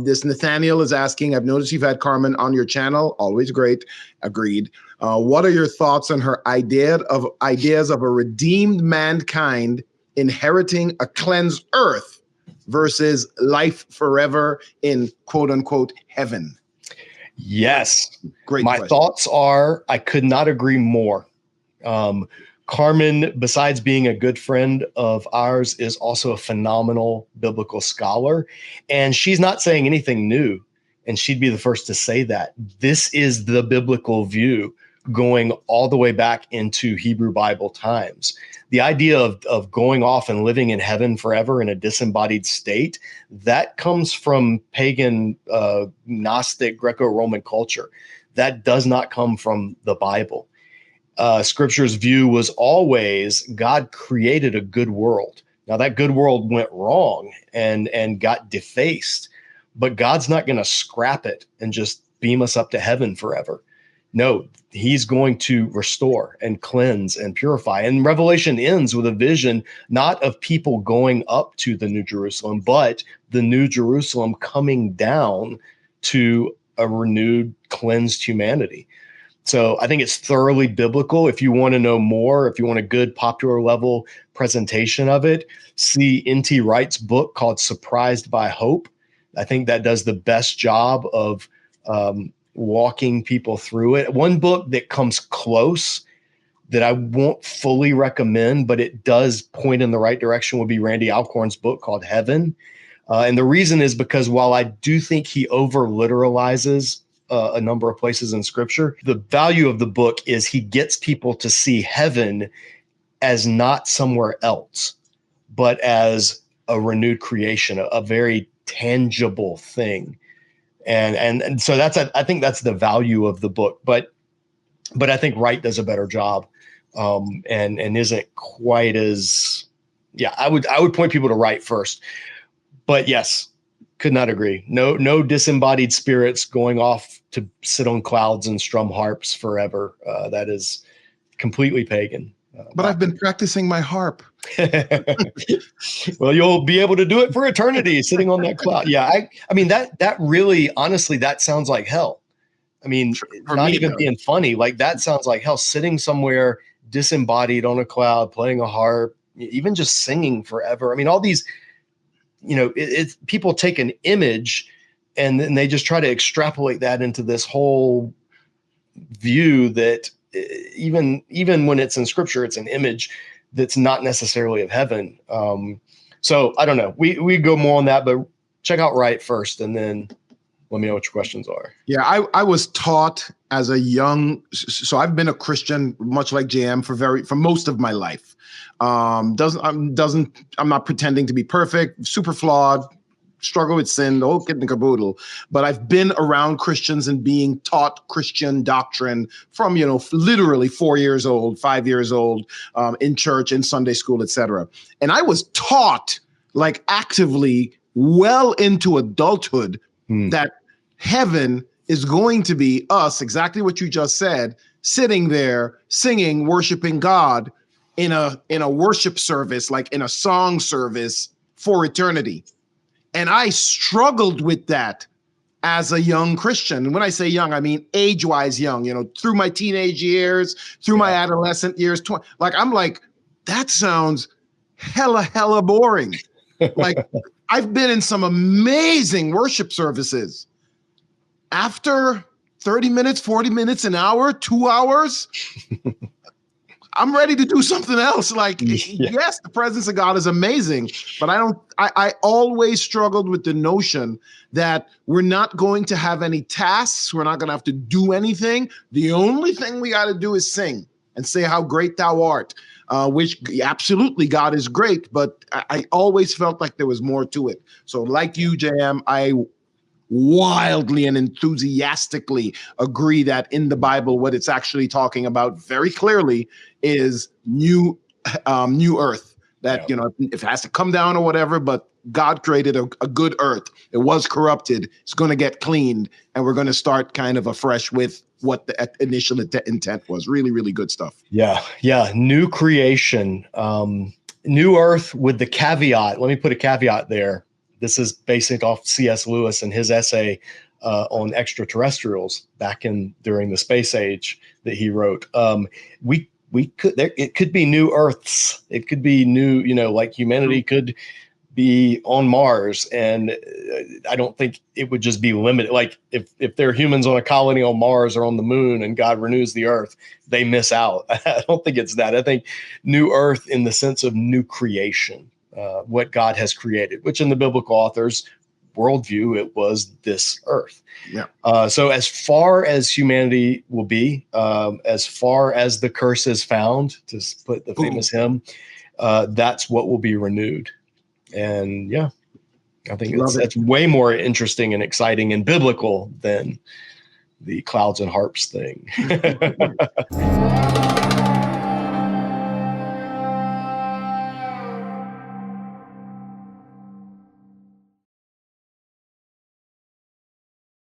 This Nathaniel is asking, I've noticed you've had Carmen on your channel. Always great. Agreed. What are your thoughts on her ideas of a redeemed mankind inheriting a cleansed earth versus life forever in quote unquote heaven? Yes. Great My question. thoughts are, I could not agree more. Carmen, besides being a good friend of ours, is also a phenomenal biblical scholar. And she's not saying anything new. And she'd be the first to say that. This is the biblical view going all the way back into Hebrew Bible times. The idea of going off and living in heaven forever in a disembodied state, that comes from pagan, Gnostic, Greco-Roman culture. That does not come from the Bible. Scripture's view was always God created a good world. Now that good world went wrong and got defaced, but God's not going to scrap it and just beam us up to heaven forever. No, he's going to restore and cleanse and purify. And Revelation ends with a vision, not of people going up to the New Jerusalem, but the New Jerusalem coming down to a renewed, cleansed humanity. So I think it's thoroughly biblical. If you want to know more, if you want a good popular level presentation of it, see N.T. Wright's book called Surprised by Hope. I think that does the best job of walking people through it. One book that comes close that I won't fully recommend, but it does point in the right direction, would be Randy Alcorn's book called Heaven. And the reason is because while I do think he over literalizes a number of places in scripture, the value of the book is he gets people to see heaven as not somewhere else, but as a renewed creation, a very tangible thing. And so I think that's the value of the book, but I think Wright does a better job, and isn't quite as, I would point people to Wright first, but yes, could not agree. No disembodied spirits going off to sit on clouds and strum harps forever. That is completely pagan. But I've been practicing my harp. Well, you'll be able to do it for eternity sitting on that cloud. Yeah. I mean, that really, honestly, that sounds like hell. I mean, not even being funny, like that sounds like hell, sitting somewhere disembodied on a cloud, playing a harp, even just singing forever. I mean, all these, it's people take an image and then they just try to extrapolate that into this whole view that even when it's in scripture, it's an image that's not necessarily of heaven. So I don't know. We go more on that, but check out Wright first and then let me know what your questions are. Yeah, I was taught as a young, so I've been a Christian, much like JM, for most of my life. I'm not pretending to be perfect, super flawed, struggle with sin, the whole kit and caboodle. But I've been around Christians and being taught Christian doctrine from, literally 4 years old, 5 years old, in church, in Sunday school, etc. And I was taught, like, actively well into adulthood that heaven is going to be us, exactly what you just said, sitting there singing, worshiping God in a worship service, like in a song service for eternity. And I struggled with that as a young Christian. And when I say young, I mean age-wise young, through my teenage years, through my adolescent years, I'm like, that sounds hella boring. Like, I've been in some amazing worship services. After 30 minutes, 40 minutes, an hour, 2 hours, I'm ready to do something else. Like, yes, the presence of God is amazing, but I always struggled with the notion that we're not going to have any tasks. We're not going to have to do anything. The only thing we got to do is sing and say how great thou art, which absolutely God is great, but I always felt like there was more to it. So like you, JM, I wildly and enthusiastically agree that in the Bible, what it's actually talking about very clearly is new earth, that, if it has to come down or whatever, but God created a good earth. It was corrupted. It's going to get cleaned. And we're going to start kind of afresh with what the initial intent was. Really, really good stuff. Yeah. New creation, new earth, with the caveat. Let me put a caveat there this is based off C.S. Lewis and his essay on extraterrestrials during the space age that he wrote. It could be new Earths. It could be new, like humanity could be on Mars. And I don't think it would just be limited. Like if there are humans on a colony on Mars or on the moon and God renews the Earth, they miss out. I don't think it's that. I think new Earth in the sense of new creation, what God has created, which in the biblical authors' worldview, it was this Earth. Yeah. So as far as humanity will be, as far as the curse is found, to put the famous hymn, that's what will be renewed. And yeah, I think that's way more interesting and exciting and biblical than the clouds and harps thing.